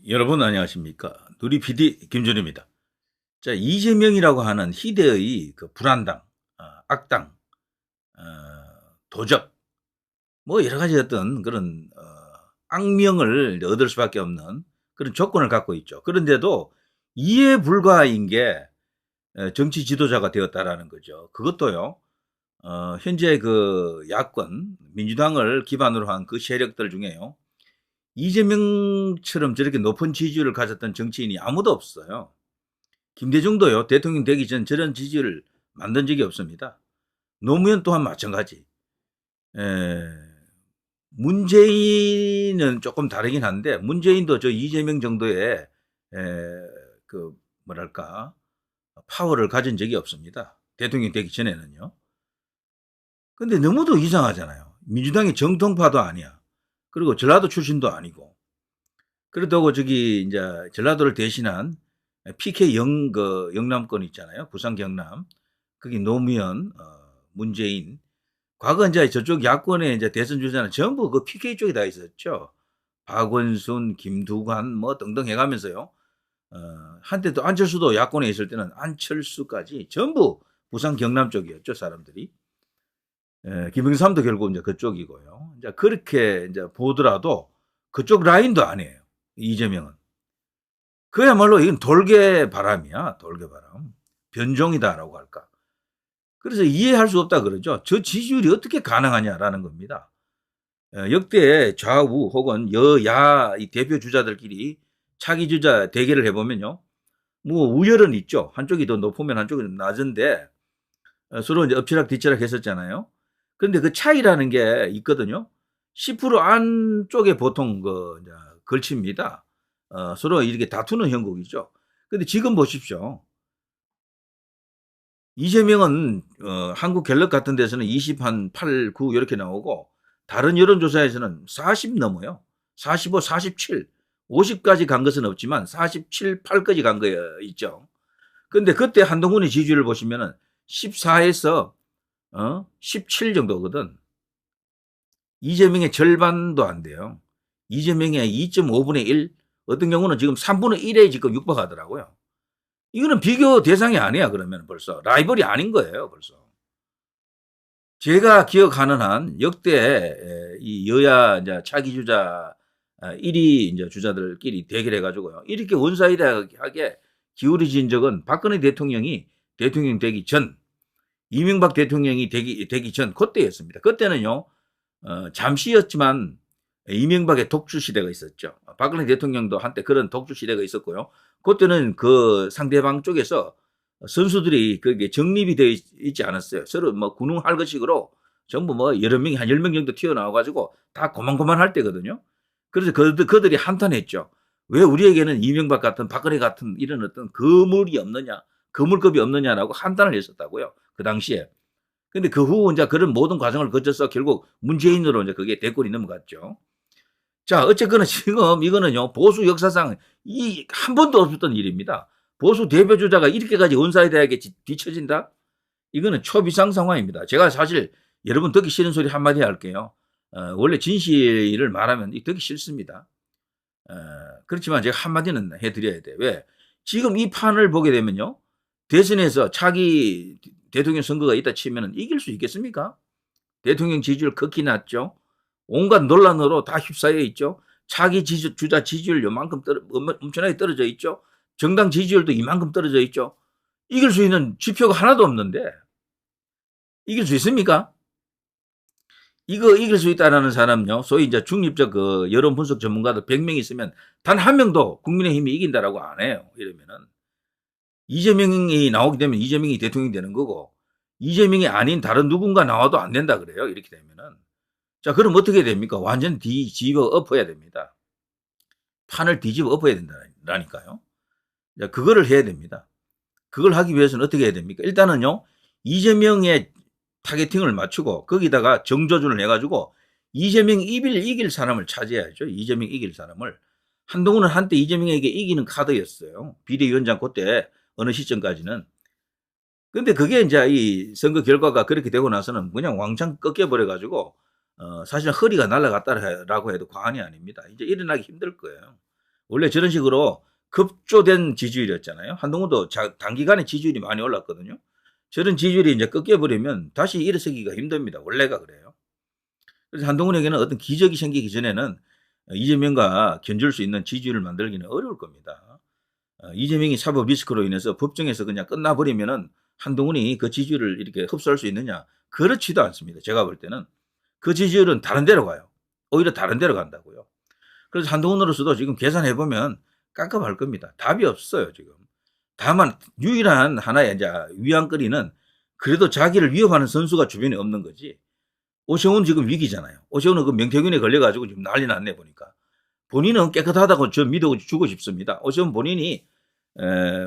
여러분 안녕하십니까? 누리 PD 김준입니다. 자, 이재명이라고 하는 희대의 그 불안당, 악당, 어, 도적, 뭐 여러 가지 어떤 그런 악명을 얻을 수밖에 없는 그런 조건을 갖고 있죠. 그런데도 이해 불가인 게 정치 지도자가 되었다라는 거죠. 그것도요. 현재 그 야권 민주당을 기반으로 한 그 세력들 중에요. 이재명처럼 저렇게 높은 지지율을 가졌던 정치인이 아무도 없어요. 김대중도요, 대통령 되기 전 저런 지지를 만든 적이 없습니다. 노무현 또한 마찬가지. 에, 문재인은 조금 다르긴 한데, 문재인도 저 이재명 정도의, 그, 뭐랄까, 파워를 가진 적이 없습니다. 대통령 되기 전에는요. 근데 너무도 이상하잖아요. 민주당이 정통파도 아니야. 그리고 전라도 출신도 아니고. 그렇다고 저기, 이제, 전라도를 대신한 PK 영남권 있잖아요. 부산 경남. 거기 노무현, 문재인. 과거 이제 저쪽 야권의 이제 대선 주자는 전부 그 PK 쪽에 다 있었죠. 박원순, 김두관 뭐 등등 해가면서요. 한때 또 안철수도 야권에 있을 때는 안철수까지 전부 부산 경남 쪽이었죠, 사람들이. 김영삼도 결국 이제 그쪽이고요. 이제 그렇게 이제 보더라도 그쪽 라인도 아니에요. 이재명은. 그야말로 이건 돌개바람이야, 돌개바람. 변종이다라고 할까. 그래서 이해할 수 없다 그러죠. 저 지지율이 어떻게 가능하냐라는 겁니다. 역대 좌우 혹은 여야 이 대표 주자들끼리 차기 주자 대결을 해보면요. 뭐 우열은 있죠. 한쪽이 더 높으면 한쪽이 낮은데 서로 이제 엎치락 뒤치락 했었잖아요. 그런데 그 차이라는 게 있거든요. 10% 안쪽에 보통 그 이제 걸칩니다. 서로 이렇게 다투는 형국이죠. 근데 지금 보십시오. 이재명은 한국갤럽 같은 데서는 28, 9 이렇게 나오고 다른 여론조사에서는 40 넘어요. 45, 47, 50까지 간 것은 없지만 47, 8까지 간 거 있죠. 근데 그때 한동훈의 지지율을 보시면은 14에서 17 정도거든. 이재명의 절반도 안 돼요. 이재명의 2.5분의 1, 어떤 경우는 지금 3분의 1에 지금 육박하더라고요. 이거는 비교 대상이 아니야, 그러면 벌써. 라이벌이 아닌 거예요, 벌써. 제가 기억하는 한 역대 이 여야 이제 차기 주자 1위 이제 주자들끼리 대결해가지고요. 이렇게 원사이드하게 기울어진 적은 박근혜 대통령이 대통령 되기 전, 이명박 대통령이 되기 전, 그때였습니다. 그때는요, 잠시였지만 이명박의 독주 시대가 있었죠. 박근혜 대통령도 한때 그런 독주 시대가 있었고요. 그때는 그 상대방 쪽에서 선수들이 그게 정립이 되어 있지 않았어요. 서로 뭐 군웅할것식으로 전부 뭐 여러 명이 한 10명 정도 튀어나와가지고 다 고만고만할 때거든요. 그래서 그들이 한탄했죠. 왜 우리에게는 이명박 같은 박근혜 같은 이런 어떤 거물이 없느냐, 거물급이 없느냐라고 한탄을 했었다고요. 그 당시에. 근데 그 후 이제 그런 모든 과정을 거쳐서 결국 문재인으로 이제 그게 대권이 넘어갔죠. 자, 어쨌거나 지금 이거는요, 보수 역사상 이 한 번도 없었던 일입니다. 보수 대표주자가 이렇게까지 원사이드에게 뒤처진다? 이거는 초비상 상황입니다. 제가 사실 여러분 듣기 싫은 소리 한마디 할게요. 원래 진실을 말하면 듣기 싫습니다. 그렇지만 제가 한마디는 해드려야 돼. 왜? 지금 이 판을 보게 되면요. 대선에서 차기 대통령 선거가 있다 치면 이길 수 있겠습니까? 대통령 지지율 극히 낮죠. 온갖 논란으로 다 휩싸여 있죠. 차기 주자 지지율 요만큼 엄청나게 떨어져 있죠. 정당 지지율도 이만큼 떨어져 있죠. 이길 수 있는 지표가 하나도 없는데 이길 수 있습니까? 이거 이길 수 있다라는 사람요. 소위 이제 중립적 그 여론 분석 전문가들 100명 있으면 단 한 명도 국민의힘이 이긴다라고 안 해요. 이러면은 이재명이 나오게 되면 이재명이 대통령이 되는 거고 이재명이 아닌 다른 누군가 나와도 안 된다 그래요. 이렇게 되면은. 자, 그럼 어떻게 됩니까? 완전 뒤집어 엎어야 됩니다. 판을 뒤집어 엎어야 된다니까요. 자, 그거를 해야 됩니다. 그걸 하기 위해서는 어떻게 해야 됩니까? 일단은요, 이재명의 타겟팅을 맞추고 거기다가 정조준을 해가지고 이재명 이길 사람을 찾아야죠. 이재명 이길 사람을. 한동훈은 한때 이재명에게 이기는 카드였어요. 비대위원장 그때 어느 시점까지는. 근데 그게 이제 이 선거 결과가 그렇게 되고 나서는 그냥 왕창 꺾여버려가지고 사실 허리가 날아갔다라고 해도 과언이 아닙니다. 이제 일어나기 힘들 거예요. 원래 저런 식으로 급조된 지지율이었잖아요. 한동훈도 단기간에 지지율이 많이 올랐거든요. 저런 지지율이 이제 꺾여버리면 다시 일어서기가 힘듭니다. 원래가 그래요. 그래서 한동훈에게는 어떤 기적이 생기기 전에는 이재명과 견줄 수 있는 지지율을 만들기는 어려울 겁니다. 이재명이 사법 리스크로 인해서 법정에서 그냥 끝나버리면은 한동훈이 그 지지율을 이렇게 흡수할 수 있느냐? 그렇지도 않습니다. 제가 볼 때는. 그 지지율은 다른 데로 가요. 오히려 다른 데로 간다고요. 그래서 한동훈으로서도 지금 계산해보면 깜깜할 겁니다. 답이 없어요, 지금. 다만, 유일한 하나의 이제 위안거리는 그래도 자기를 위협하는 선수가 주변에 없는 거지. 오세훈 지금 위기잖아요. 오세훈은 그 명태균에 걸려가지고 지금 난리 났네, 보니까. 본인은 깨끗하다고 저 믿어주고 싶습니다. 오세훈 본인이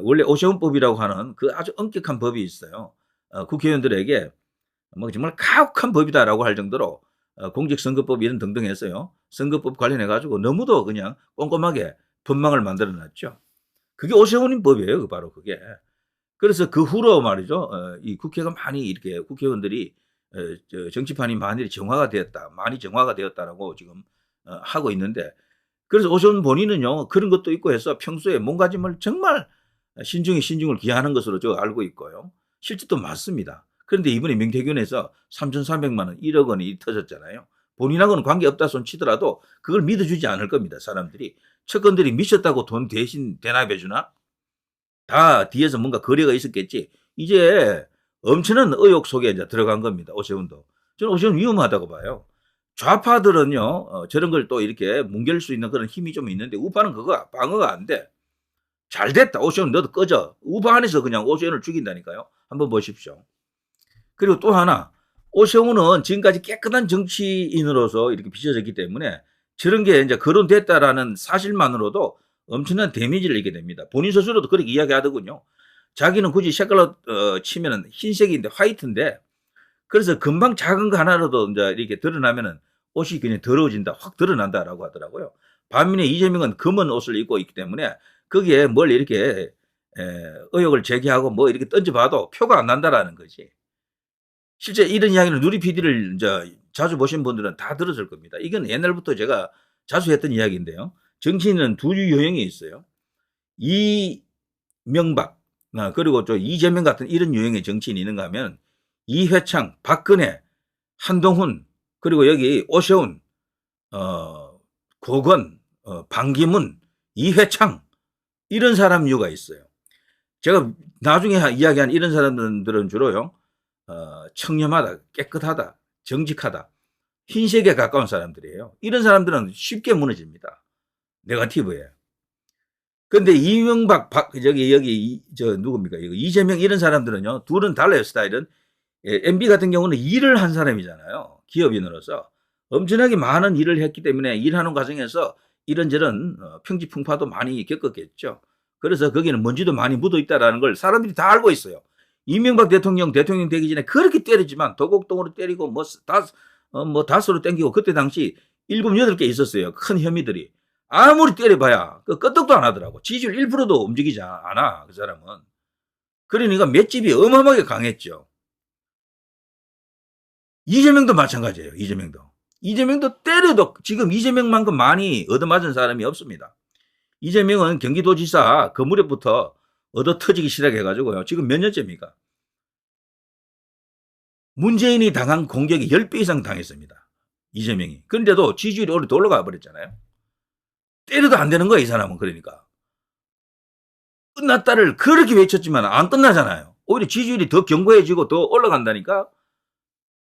원래 오세훈법이라고 하는 그 아주 엄격한 법이 있어요. 국회의원들에게 뭐 정말 가혹한 법이다라고 할 정도로 공직선거법 이런 등등 해서요. 선거법 관련해가지고 너무도 그냥 꼼꼼하게 법망을 만들어놨죠. 그게 오세훈 법이에요. 바로 그게. 그래서 그 후로 말이죠. 이 국회가 많이 이렇게 국회의원들이 정치판이 많이 정화가 되었다라고 지금 하고 있는데 그래서 오세훈 본인은요. 그런 것도 있고 해서 평소에 몸가짐을 정말 신중을 기하는 것으로 저 알고 있고요. 실제도 맞습니다. 그런데 이번에 명태균에서 3,300만 원, 1억 원이 터졌잖아요. 본인하고는 관계없다 손 치더라도 그걸 믿어주지 않을 겁니다. 사람들이. 채권들이 미쳤다고 돈 대신 대납해주나? 다 뒤에서 뭔가 거래가 있었겠지. 이제 엄청난 의혹 속에 이제 들어간 겁니다. 오세훈도. 저는 오세훈 위험하다고 봐요. 좌파들은요, 저런 걸 또 이렇게 뭉갤 수 있는 그런 힘이 좀 있는데, 우파는 그거 방어가 안 돼. 잘 됐다. 오세훈 너도 꺼져. 우파 안에서 그냥 오세훈을 죽인다니까요. 한번 보십시오. 그리고 또 하나, 오세훈은 지금까지 깨끗한 정치인으로서 이렇게 비춰졌기 때문에 저런 게 이제 거론됐다라는 사실만으로도 엄청난 데미지를 입게 됩니다. 본인 스스로도 그렇게 이야기하더군요. 자기는 굳이 색깔로 치면은 흰색인데 화이트인데 그래서 금방 작은 거 하나라도 이제 이렇게 드러나면은 옷이 그냥 더러워진다, 확 드러난다라고 하더라고요. 반면에 이재명은 검은 옷을 입고 있기 때문에 거기에 뭘 이렇게 의혹을 제기하고 뭐 이렇게 던져봐도 표가 안 난다라는 거지. 실제 이런 이야기는 누리 PD를 이제 자주 보신 분들은 다 들었을 겁니다. 이건 옛날부터 제가 자주 했던 이야기인데요. 정치인은 두 유형이 있어요. 이명박, 그리고 또 이재명 같은 이런 유형의 정치인이 있는가 하면 이회창, 박근혜, 한동훈, 그리고 여기 오세훈, 고건, 반기문, 이회창 이런 사람 류가 있어요. 제가 나중에 이야기한 이런 사람들은 주로요. 청렴하다, 깨끗하다, 정직하다, 흰색에 가까운 사람들이에요. 이런 사람들은 쉽게 무너집니다. 네거티브에. 근데 이명박, 여기 누굽니까? 이재명 이런 사람들은요. 둘은 달라요, 스타일은. MB 같은 경우는 일을 한 사람이잖아요. 기업인으로서. 엄청나게 많은 일을 했기 때문에 일하는 과정에서 이런저런 평지풍파도 많이 겪었겠죠. 그래서 거기는 먼지도 많이 묻어 있다는 걸 사람들이 다 알고 있어요. 이명박 대통령 되기 전에 그렇게 때리지만 도곡동으로 때리고 뭐 다수로 땡기고 그때 당시 7, 8개 있었어요. 큰 혐의들이. 아무리 때려봐야 끄떡도 안 하더라고. 지지율 1%도 움직이지 않아. 그 사람은. 그러니까 맷집이 어마어마하게 강했죠. 이재명도 마찬가지예요. 이재명도 때려도 지금 이재명만큼 많이 얻어맞은 사람이 없습니다. 이재명은 경기도지사 그 무렵부터 얻어터지기 시작해가지고요. 지금 몇 년째입니까? 문재인이 당한 공격이 10배 이상 당했습니다. 이재명이. 그런데도 지지율이 오히려 올라가 버렸잖아요. 때려도 안 되는 거야, 이 사람은. 그러니까. 끝났다를 그렇게 외쳤지만 안 끝나잖아요. 오히려 지지율이 더 견고해지고 더 올라간다니까.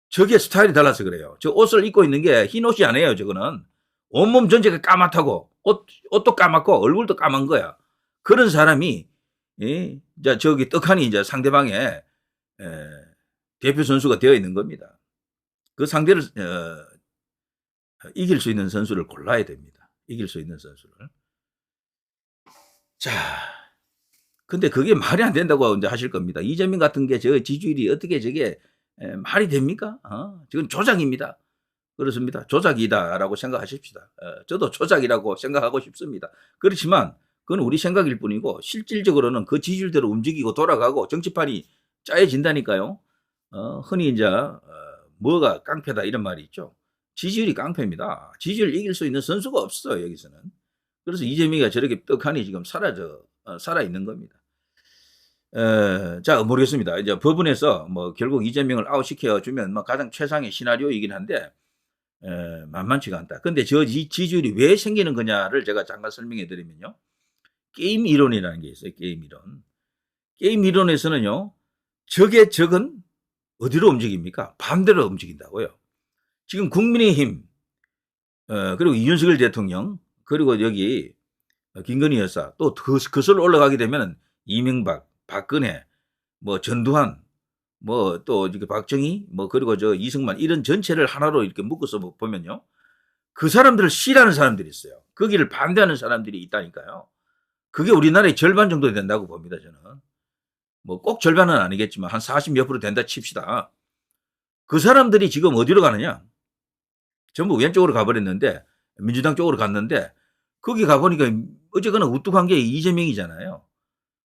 저게 스타일이 달라서 그래요. 저 옷을 입고 있는 게 흰 옷이 아니에요, 저거는. 온몸 전체가 까맣다고. 옷도 까맣고 얼굴도 까만 거야. 그런 사람이, 이제 저기 떡하니 이제 상대방의 대표 선수가 되어 있는 겁니다. 그 상대를 이길 수 있는 선수를 골라야 됩니다. 이길 수 있는 선수를. 자, 근데 그게 말이 안 된다고 이제 하실 겁니다. 이재명 같은 게 저 지지율이 어떻게 저게 말이 됩니까? 지금 조작입니다. 그렇습니다. 조작이다라고 생각하십시다. 저도 조작이라고 생각하고 싶습니다. 그렇지만 그건 우리 생각일 뿐이고 실질적으로는 그 지지율대로 움직이고 돌아가고 정치판이 짜여진다니까요. 흔히 이제 뭐가 깡패다 이런 말이 있죠. 지지율이 깡패입니다. 지지율 이길 수 있는 선수가 없어요. 여기서는. 그래서 이재명이가 저렇게 떡하니 지금 살아 있는 겁니다. 자, 모르겠습니다. 이제 법원에서 뭐 결국 이재명을 아웃시켜 주면 뭐 가장 최상의 시나리오이긴 한데 만만치가 않다. 근데 이 지지율이 왜 생기는 거냐를 제가 잠깐 설명해 드리면요. 게임 이론이라는 게 있어요. 게임 이론. 게임 이론에서는요. 적의 적은 어디로 움직입니까? 반대로 움직인다고요. 지금 국민의힘 그리고 이준석 대통령 그리고 여기 김건희 여사 또 거슬러 올라가게 되면 이명박, 박근혜, 뭐 전두환, 뭐 또 박정희, 뭐 그리고 저 이승만 이런 전체를 하나로 이렇게 묶어서 보면요. 그 사람들을 싫어하는 사람들이 있어요. 거기를 반대하는 사람들이 있다니까요. 그게 우리나라의 절반 정도 된다고 봅니다, 저는. 뭐 꼭 절반은 아니겠지만 한 40몇 프로 된다 칩시다. 그 사람들이 지금 어디로 가느냐? 전부 왼쪽으로 가버렸는데 민주당 쪽으로 갔는데 거기 가보니까 어쨌거나 우뚝한 게 이재명이잖아요.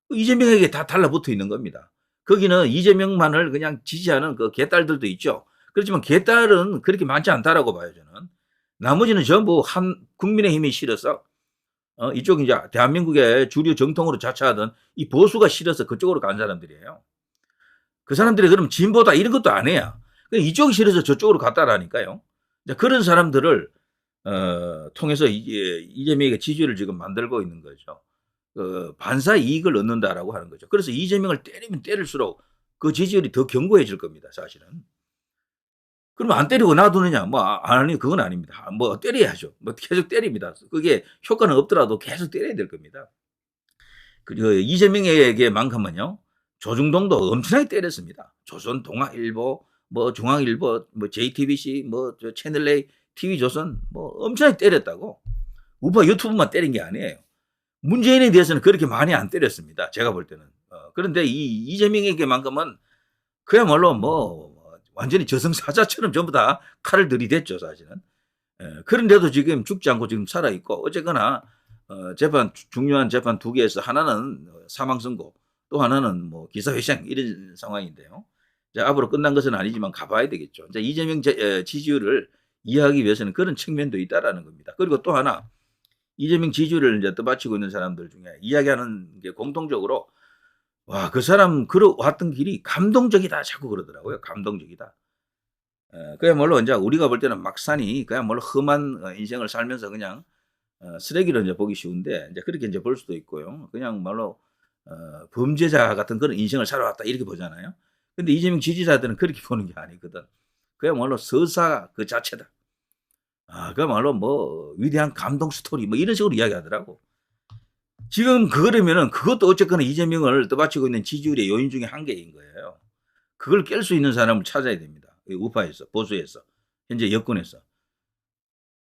이재명에게 다 달라붙어 있는 겁니다. 거기는 이재명만을 그냥 지지하는 그 개딸들도 있죠. 그렇지만 개딸은 그렇게 많지 않다라고 봐요, 저는. 나머지는 전부 국민의힘이 싫어서 이쪽 이제 대한민국의 주류 정통으로 자처하던 이 보수가 싫어서 그쪽으로 간 사람들이에요. 그 사람들이 그럼 진보다 이런 것도 안 해요. 이쪽이 싫어서 저쪽으로 갔다라니까요. 그런 사람들을 통해서 이재명에게 지지율을 지금 만들고 있는 거죠. 반사 이익을 얻는다라고 하는 거죠. 그래서 이재명을 때리면 때릴수록 그 지지율이 더 견고해질 겁니다, 사실은. 그러면 안 때리고 놔두느냐? 뭐, 아니, 그건 아닙니다. 뭐, 때려야죠. 뭐, 계속 때립니다. 그게 효과는 없더라도 계속 때려야 될 겁니다. 이재명에게만큼은요, 조중동도 엄청나게 때렸습니다. 조선, 동아일보, 뭐, 중앙일보, 뭐, JTBC, 뭐, 채널A, TV조선, 뭐, 엄청나게 때렸다고. 우파 유튜브만 때린 게 아니에요. 문재인에 대해서는 그렇게 많이 안 때렸습니다. 제가 볼 때는. 그런데 이재명에게만큼은 그야말로 뭐, 완전히 저승사자처럼 전부 다 칼을 들이댔죠, 사실은. 그런데도 지금 죽지 않고 지금 살아있고, 어쨌거나, 중요한 재판 두 개에서 하나는 사망선고, 또 하나는 뭐 기사회생 이런 상황인데요. 자, 앞으로 끝난 것은 아니지만 가봐야 되겠죠. 자, 이재명 지지율을 이해하기 위해서는 그런 측면도 있다라는 겁니다. 그리고 또 하나, 이재명 지지율을 이제 떠받치고 있는 사람들 중에 이야기하는 게 공통적으로 와, 그 사람 걸어왔던 길이 감동적이다 자꾸 그러더라고요. 감동적이다. 그야말로 이제 우리가 볼 때는 막산이 그야말로 험한 인생을 살면서 그냥 쓰레기로 이제 보기 쉬운데 이제 그렇게 이제 볼 수도 있고요. 그냥 말로 범죄자 같은 그런 인생을 살아왔다 이렇게 보잖아요. 근데 이재명 지지자들은 그렇게 보는 게 아니거든. 그야말로 서사 그 자체다. 그야말로 뭐 위대한 감동 스토리 뭐 이런 식으로 이야기하더라고. 지금 그러면은 그것도 어쨌거나 이재명을 떠받치고 있는 지지율의 요인 중에 한 개인 거예요. 그걸 깰 수 있는 사람을 찾아야 됩니다. 우파에서, 보수에서, 현재 여권에서.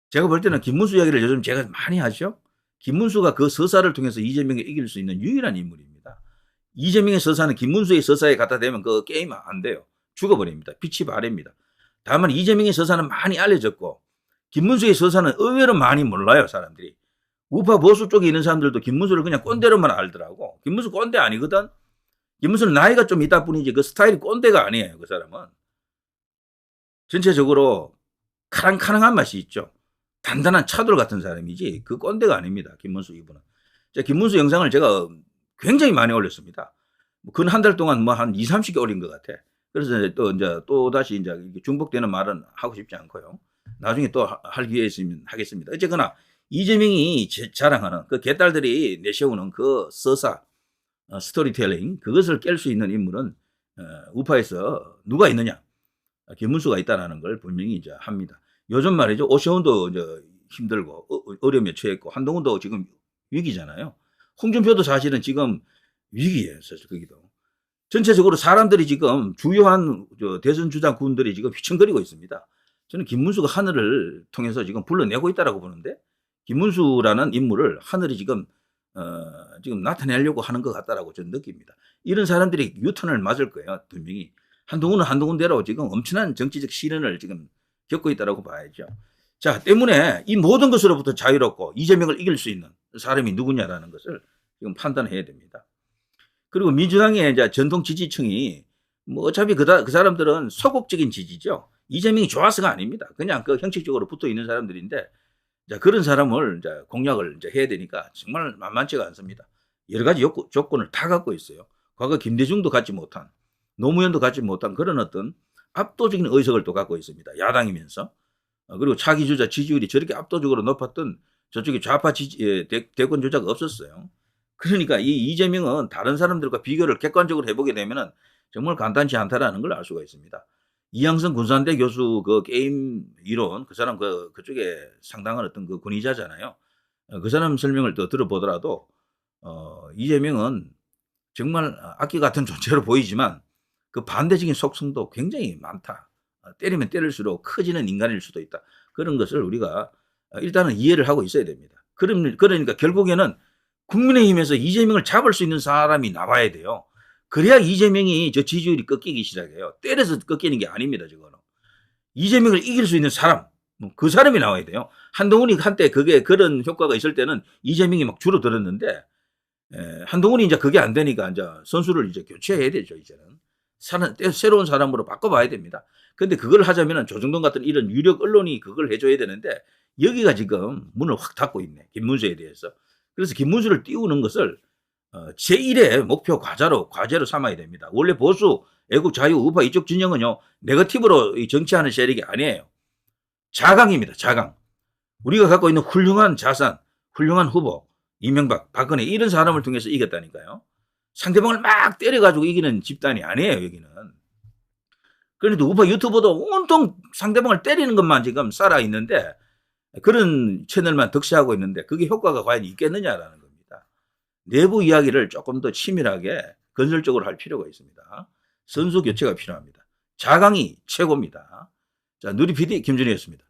제가 볼 때는 김문수 이야기를 요즘 제가 많이 하죠. 김문수가 그 서사를 통해서 이재명을 이길 수 있는 유일한 인물입니다. 이재명의 서사는 김문수의 서사에 갖다 대면 그 게임 안 돼요. 죽어버립니다. 빛이 바랍니다. 다만 이재명의 서사는 많이 알려졌고 김문수의 서사는 의외로 많이 몰라요, 사람들이. 우파 보수 쪽에 있는 사람들도 김문수를 그냥 꼰대로만 알더라고. 김문수 꼰대 아니거든. 김문수는 나이가 좀 있다 뿐이지 그 스타일이 꼰대가 아니에요. 그 사람은. 전체적으로 카랑카랑한 맛이 있죠. 단단한 차돌 같은 사람이지 그 꼰대가 아닙니다. 김문수 이분은. 김문수 영상을 제가 굉장히 많이 올렸습니다. 근 한 달 동안 뭐 한 2, 30개 올린 것 같아. 그래서 또 다시 이제 중복되는 말은 하고 싶지 않고요. 나중에 또 할 기회 있으면 하겠습니다. 어쨌거나 이재명이 자랑하는 그 개딸들이 내세우는 그 서사, 스토리텔링, 그것을 깰 수 있는 인물은 우파에서 누가 있느냐? 김문수가 있다는 걸 분명히 이제 합니다. 요즘 말이죠. 오세훈도 이제 힘들고 어려움에 처했고 한동훈도 지금 위기잖아요. 홍준표도 사실은 지금 위기예요. 사실 거기도. 전체적으로 사람들이 지금 주요한 대선 주자 군들이 지금 휘청거리고 있습니다. 저는 김문수가 하늘을 통해서 지금 불러내고 있다라고 보는데 김문수라는 인물을 하늘이 지금 나타내려고 하는 것 같다라고 저는 느낍니다. 이런 사람들이 유턴을 맞을 거예요. 분명히. 한동훈은 한동훈대로 지금 엄청난 정치적 시련을 지금 겪고 있다라고 봐야죠. 자, 때문에 이 모든 것으로부터 자유롭고 이재명을 이길 수 있는 사람이 누구냐라는 것을 지금 판단해야 됩니다. 그리고 민주당의 이제 전통 지지층이 뭐 어차피 그 사람들은 소극적인 지지죠. 이재명이 좋아서가 아닙니다. 그냥 그 형식적으로 붙어 있는 사람들인데 자, 그런 사람을 이제 공략을 이제 해야 되니까 정말 만만치가 않습니다. 여러 가지 조건을 다 갖고 있어요. 과거 김대중도 갖지 못한, 노무현도 갖지 못한 그런 어떤 압도적인 의석을 또 갖고 있습니다. 야당이면서. 그리고 차기 주자 지지율이 저렇게 압도적으로 높았던 저쪽에 좌파 대권 주자가 없었어요. 그러니까 이 이재명은 다른 사람들과 비교를 객관적으로 해보게 되면은 정말 간단치 않다라는 걸 알 수가 있습니다. 이양성 군산대 교수 그 게임 이론, 그 사람 그쪽에 상당한 어떤 그 권위자잖아요. 그 사람 설명을 또 들어보더라도, 이재명은 정말 악기 같은 존재로 보이지만 그 반대적인 속성도 굉장히 많다. 때리면 때릴수록 커지는 인간일 수도 있다. 그런 것을 우리가 일단은 이해를 하고 있어야 됩니다. 그러니까 결국에는 국민의힘에서 이재명을 잡을 수 있는 사람이 나와야 돼요. 그래야 이재명이 저 지지율이 꺾이기 시작해요. 때려서 꺾이는 게 아닙니다, 저거는. 이재명을 이길 수 있는 사람, 그 사람이 나와야 돼요. 한동훈이 한때 그게 그런 효과가 있을 때는 이재명이 막 줄어들었는데, 한동훈이 이제 그게 안 되니까 이제 선수를 이제 교체해야 되죠, 이제는. 새로운 사람으로 바꿔봐야 됩니다. 근데 그걸 하자면은 조정동 같은 이런 유력 언론이 그걸 해줘야 되는데, 여기가 지금 문을 확 닫고 있네, 김문수에 대해서. 그래서 김문수를 띄우는 것을 제1의 목표 과제로 삼아야 됩니다. 원래 보수, 애국, 자유, 우파 이쪽 진영은요, 네거티브로 정치하는 세력이 아니에요. 자강입니다, 자강. 우리가 갖고 있는 훌륭한 자산, 훌륭한 후보, 이명박, 박근혜 이런 사람을 통해서 이겼다니까요. 상대방을 막 때려가지고 이기는 집단이 아니에요, 여기는. 그런데 우파 유튜버도 온통 상대방을 때리는 것만 지금 살아있는데, 그런 채널만 득세하고 있는데 그게 효과가 과연 있겠느냐라는 겁니다. 내부 이야기를 조금 더 치밀하게 건설적으로 할 필요가 있습니다. 선수 교체가 필요합니다. 자강이 최고입니다. 자, 누리 PD 김준희였습니다.